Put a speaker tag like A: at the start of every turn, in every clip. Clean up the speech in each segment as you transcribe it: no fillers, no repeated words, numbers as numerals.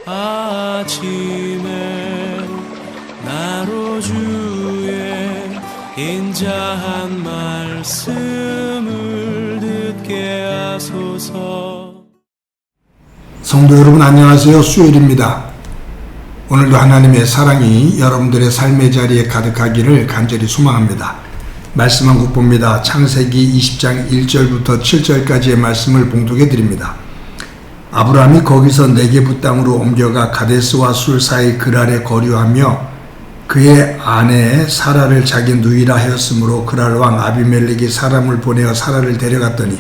A: 아침에 나로 주의 인자한 말씀을 듣게 하소서.
B: 성도 여러분 안녕하세요. 수요일입니다. 오늘도 하나님의 사랑이 여러분들의 삶의 자리에 가득하기를 간절히 소망합니다. 말씀 한 곡 봅니다. 창세기 20장 1절부터 7절까지의 말씀을 봉독해 드립니다. 아브라함이 거기서 네게부 땅으로 옮겨가 가데스와 술 사이 그랄에 거류하며 그의 아내 사라를 자기 누이라 하였으므로 그랄 왕 아비멜렉이 사람을 보내어 사라를 데려갔더니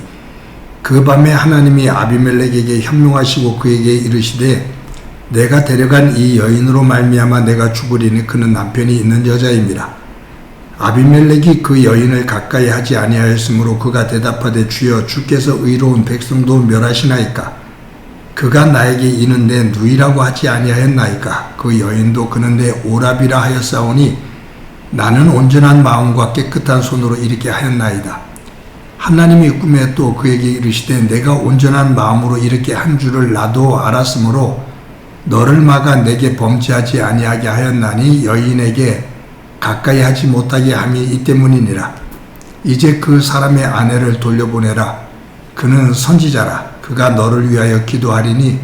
B: 그 밤에 하나님이 아비멜렉에게 현명하시고 그에게 이르시되 내가 데려간 이 여인으로 말미암아 내가 죽으리니 그는 남편이 있는 여자임이라. 아비멜렉이 그 여인을 가까이 하지 아니하였으므로 그가 대답하되 주여 주께서 의로운 백성도 멸하시나이까. 그가 나에게 이는 내 누이라고 하지 아니하였나이까. 그 여인도 그는 내 오라비라 하였사오니 나는 온전한 마음과 깨끗한 손으로 이렇게 하였나이다. 하나님이 꿈에 또 그에게 이르시되 내가 온전한 마음으로 이렇게 한 줄을 나도 알았으므로 너를 막아 내게 범죄하지 아니하게 하였나니 여인에게 가까이 하지 못하게 함이 이 때문이니라. 이제 그 사람의 아내를 돌려보내라. 그는 선지자라. 그가 너를 위하여 기도하리니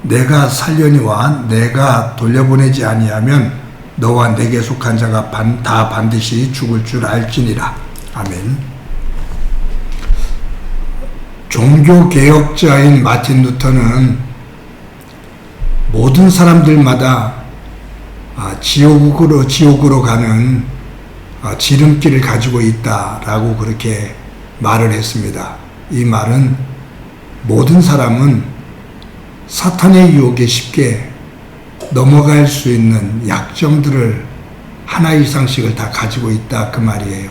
B: 내가 살려니와 내가 돌려보내지 아니하면 너와 내게 속한 자가 다 반드시 죽을 줄 알지니라. 아멘. 종교개혁자인 마틴 루터는 모든 사람들마다 지옥으로 가는 지름길을 가지고 있다라고 그렇게 말을 했습니다. 이 말은 모든 사람은 사탄의 유혹에 쉽게 넘어갈 수 있는 약점들을 하나 이상씩을 다 가지고 있다 그 말이에요.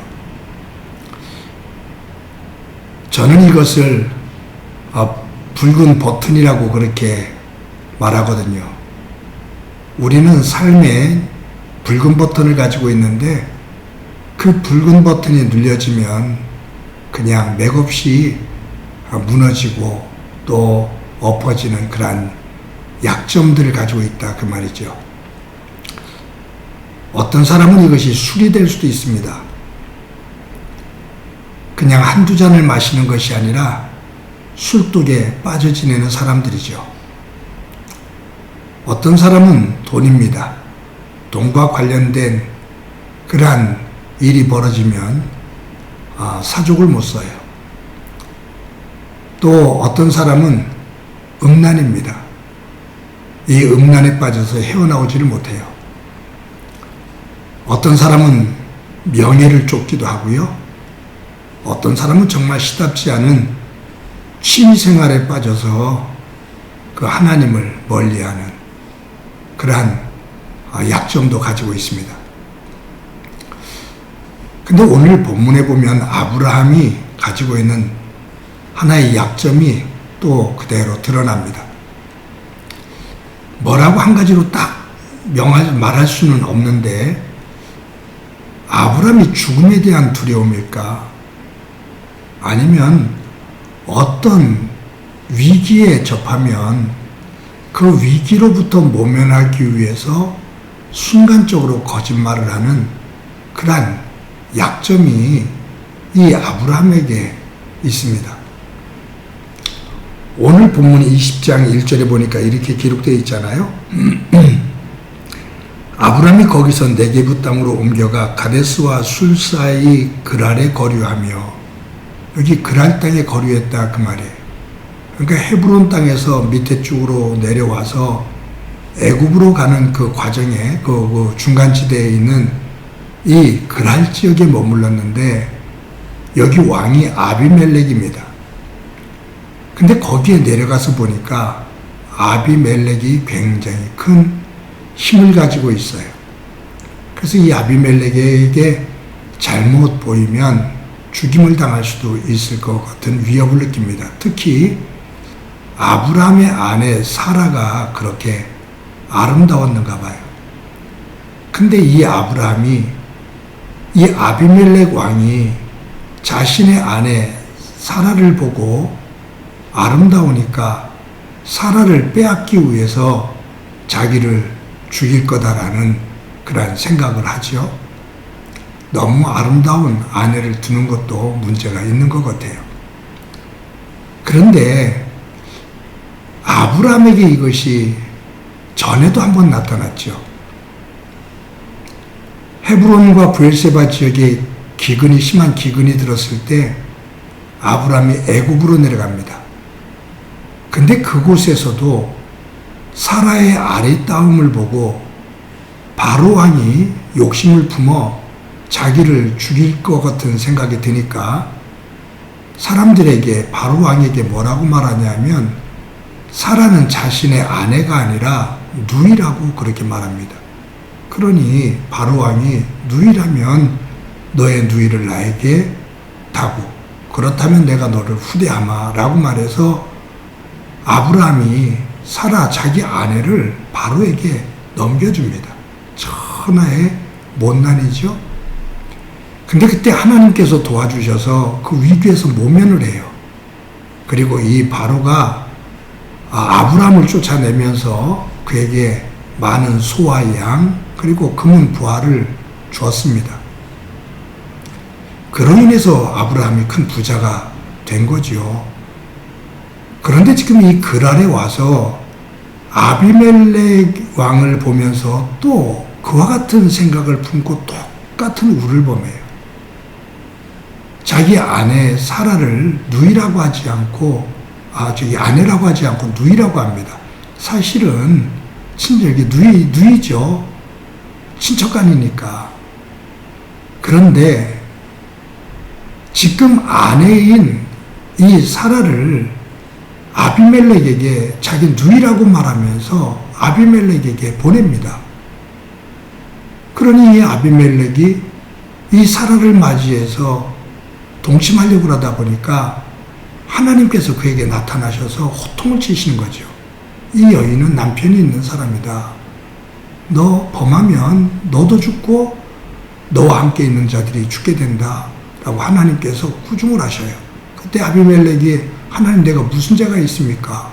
B: 저는 이것을 붉은 버튼이라고 그렇게 말하거든요. 우리는 삶에 붉은 버튼을 가지고 있는데 그 붉은 버튼이 눌려지면 그냥 맥없이 무너지고 또 엎어지는 그러한 약점들을 가지고 있다 그 말이죠. 어떤 사람은 이것이 술이 될 수도 있습니다. 그냥 한두 잔을 마시는 것이 아니라 술독에 빠져 지내는 사람들이죠. 어떤 사람은 돈입니다. 돈과 관련된 그러한 일이 벌어지면 사족을 못 써요. 또 어떤 사람은 음란입니다. 이 음란에 빠져서 헤어나오지를 못해요. 어떤 사람은 명예를 쫓기도 하고요. 어떤 사람은 정말 시답지 않은 취미생활에 빠져서 그 하나님을 멀리하는 그러한 약점도 가지고 있습니다. 근데 오늘 본문에 보면 아브라함이 가지고 있는 하나의 약점이 또 그대로 드러납니다. 뭐라고 한 가지로 딱 말할 수는 없는데 아브라함이 죽음에 대한 두려움일까? 아니면 어떤 위기에 접하면 그 위기로부터 모면하기 위해서 순간적으로 거짓말을 하는 그러한 약점이 이 아브라함에게 있습니다. 오늘 본문 20장 1절에 보니까 이렇게 기록되어 있잖아요. 아브라함이 거기서 네게부 땅으로 옮겨가 가데스와 술 사이 그랄에 거류하며, 여기 그랄 땅에 거류했다 그 말이에요. 그러니까 헤브론 땅에서 밑에 쪽으로 내려와서 애굽으로 가는 그 과정에 그 중간지대에 있는 이 그랄 지역에 머물렀는데 여기 왕이 아비멜렉입니다. 근데 거기에 내려가서 보니까 아비멜렉이 굉장히 큰 힘을 가지고 있어요. 그래서 이 아비멜렉에게 잘못 보이면 죽임을 당할 수도 있을 것 같은 위협을 느낍니다. 특히 아브라함의 아내 사라가 그렇게 아름다웠는가 봐요. 근데 이 아브라함이 이 아비멜렉 왕이 자신의 아내 사라를 보고 아름다우니까 사라를 빼앗기 위해서 자기를 죽일 거다라는 그런 생각을 하죠. 너무 아름다운 아내를 두는 것도 문제가 있는 것 같아요. 그런데 아브라함에게 이것이 전에도 한번 나타났죠. 헤브론과 브엘세바 지역에 심한 기근이 들었을 때 아브라함이 애굽으로 내려갑니다. 근데 그곳에서도 사라의 아리따움을 보고 바로 왕이 욕심을 품어 자기를 죽일 것 같은 생각이 드니까 사람들에게 바로 왕에게 뭐라고 말하냐면 사라는 자신의 아내가 아니라 누이라고 그렇게 말합니다. 그러니 바로 왕이 누이라면 너의 누이를 나에게 다고 그렇다면 내가 너를 후대하마 라고 말해서 아브라함이 사라 자기 아내를 바로에게 넘겨줍니다. 천하의 못난이죠. 근데 그때 하나님께서 도와주셔서 그 위기에서 모면을 해요. 그리고 이 바로가 아브라함을 쫓아내면서 그에게 많은 소와 양 그리고 금은 부하를 주었습니다. 그로 인해서 아브라함이 큰 부자가 된 거죠. 그런데 지금 이 그랄에 와서 아비멜렉 왕을 보면서 또 그와 같은 생각을 품고 똑같은 우를 범해요. 자기 아내 사라를 누이라고 하지 않고 아내라고 하지 않고 누이라고 합니다. 사실은 친절히 누이죠. 친척간이니까. 그런데 지금 아내인 이 사라를 아비멜렉에게 자기 누이라고 말하면서 아비멜렉에게 보냅니다. 그러니 이 아비멜렉이 이 사라를 맞이해서 동침하려고 하다 보니까 하나님께서 그에게 나타나셔서 호통을 치시는 거죠. 이 여인은 남편이 있는 사람이다. 너 범하면 너도 죽고 너와 함께 있는 자들이 죽게 된다. 라고 하나님께서 꾸중을 하셔요. 그때 아비멜렉이 하나님 내가 무슨 죄가 있습니까?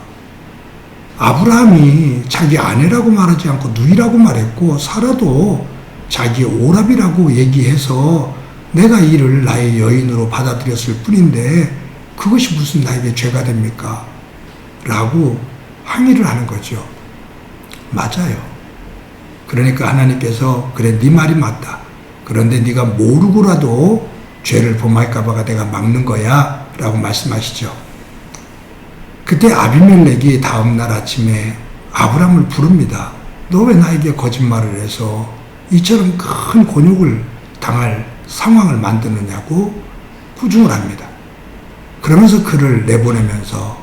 B: 아브라함이 자기 아내라고 말하지 않고 누이라고 말했고 사라도 자기 오랍이라고 얘기해서 내가 이를 나의 여인으로 받아들였을 뿐인데 그것이 무슨 나에게 죄가 됩니까? 라고 항의를 하는 거죠. 맞아요. 그러니까 하나님께서 그래 네 말이 맞다. 그런데 네가 모르고라도 죄를 범할까 봐가 내가 막는 거야 라고 말씀하시죠. 그때 아비멜렉이 다음날 아침에 아브라함을 부릅니다. 너 왜 나에게 거짓말을 해서 이처럼 큰 곤욕을 당할 상황을 만드느냐고 꾸중을 합니다. 그러면서 그를 내보내면서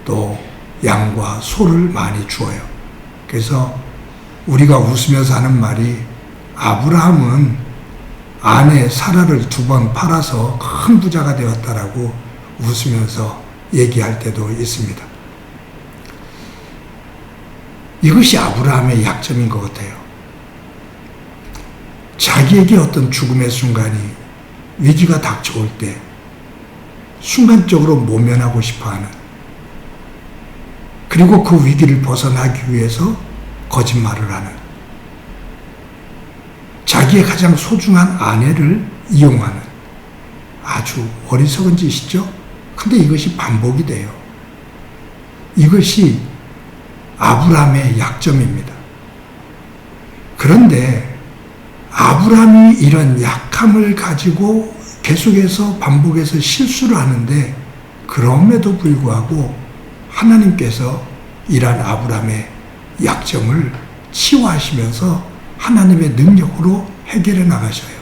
B: 또 양과 소를 많이 주어요. 그래서 우리가 웃으면서 하는 말이 아브라함은 아내 사라를 2번 팔아서 큰 부자가 되었다라고 웃으면서 얘기할 때도 있습니다. 이것이 아브라함의 약점인 것 같아요. 자기에게 어떤 죽음의 순간이 위기가 닥쳐올 때 순간적으로 모면하고 싶어하는 그리고 그 위기를 벗어나기 위해서 거짓말을 하는 자기의 가장 소중한 아내를 이용하는 아주 어리석은 짓이죠. 근데 이것이 반복이 돼요. 이것이 아브라함의 약점입니다. 그런데 아브라함이 이런 약함을 가지고 계속해서 반복해서 실수를 하는데 그럼에도 불구하고 하나님께서 이러한 아브라함의 약점을 치유하시면서 하나님의 능력으로 해결해 나가셔요.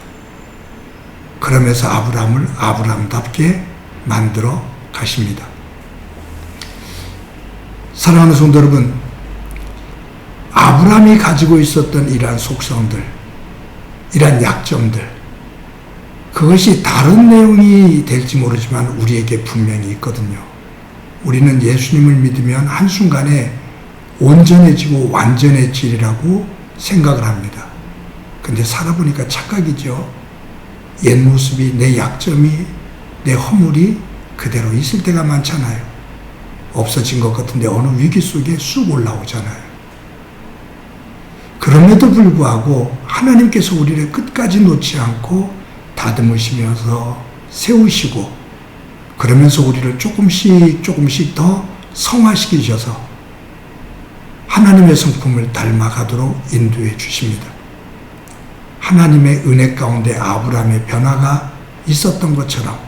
B: 그러면서 아브라함을 아브라함답게 만들어 가십니다. 사랑하는 성도 여러분, 아브라함이 가지고 있었던 이러한 속성들, 이러한 약점들, 그것이 다른 내용이 될지 모르지만 우리에게 분명히 있거든요. 우리는 예수님을 믿으면 한순간에 온전해지고 완전해지리라고 생각을 합니다. 근데 살아보니까 착각이죠. 옛 모습이, 내 약점이, 내 허물이 그대로 있을 때가 많잖아요. 없어진 것 같은데 어느 위기 속에 쑥 올라오잖아요. 그럼에도 불구하고 하나님께서 우리를 끝까지 놓지 않고 다듬으시면서 세우시고 그러면서 우리를 조금씩 더 성화시키셔서 하나님의 성품을 닮아가도록 인도해 주십니다. 하나님의 은혜 가운데 아브라함의 변화가 있었던 것처럼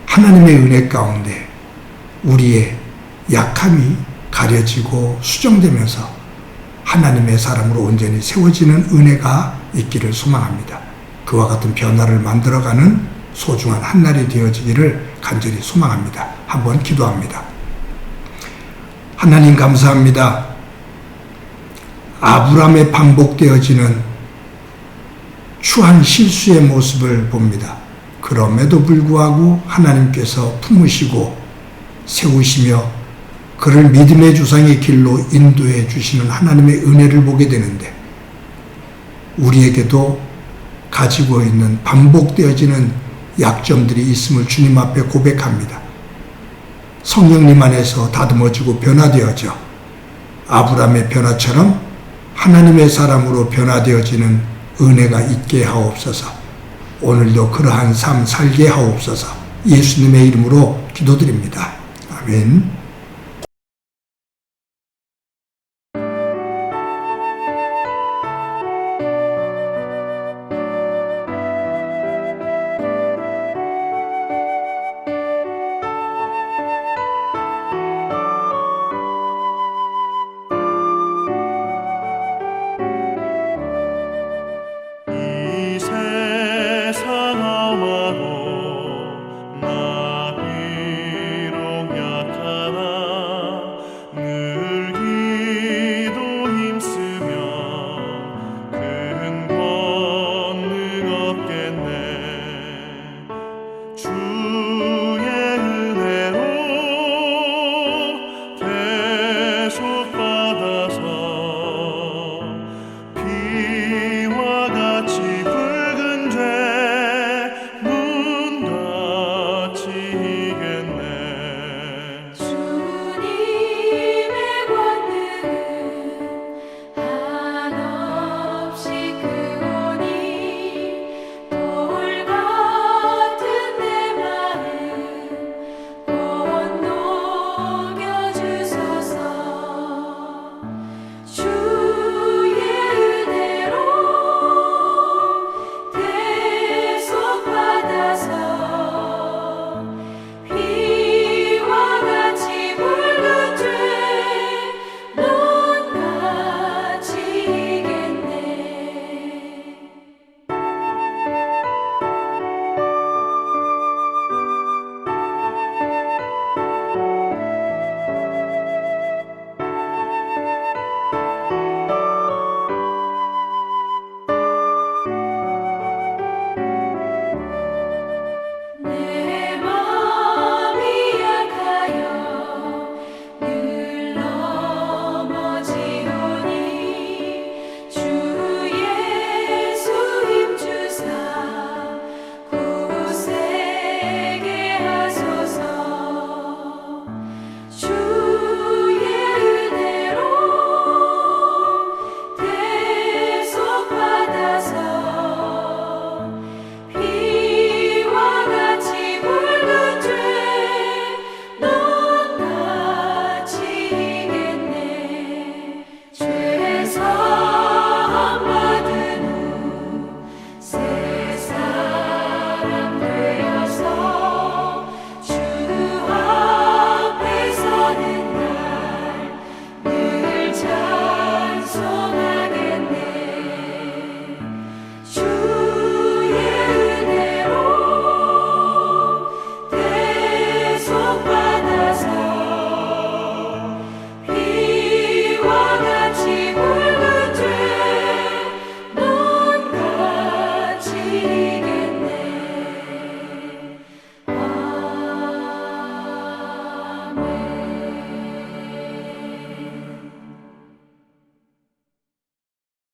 B: 하나님의 은혜 가운데 우리의 약함이 가려지고 수정되면서 하나님의 사람으로 온전히 세워지는 은혜가 있기를 소망합니다. 그와 같은 변화를 만들어가는 소중한 한날이 되어지기를 간절히 소망합니다. 한번 기도합니다. 하나님 감사합니다. 아브라함의 반복되어지는 추한 실수의 모습을 봅니다. 그럼에도 불구하고 하나님께서 품으시고 세우시며 그를 믿음의 주상의 길로 인도해 주시는 하나님의 은혜를 보게 되는데 우리에게도 가지고 있는 반복되어지는 약점들이 있음을 주님 앞에 고백합니다. 성령님 안에서 다듬어지고 변화되어져 아브라함의 변화처럼 하나님의 사람으로 변화되어지는 은혜가 있게 하옵소서. 오늘도 그러한 삶 살게 하옵소서. 예수님의 이름으로 기도드립니다. 아멘.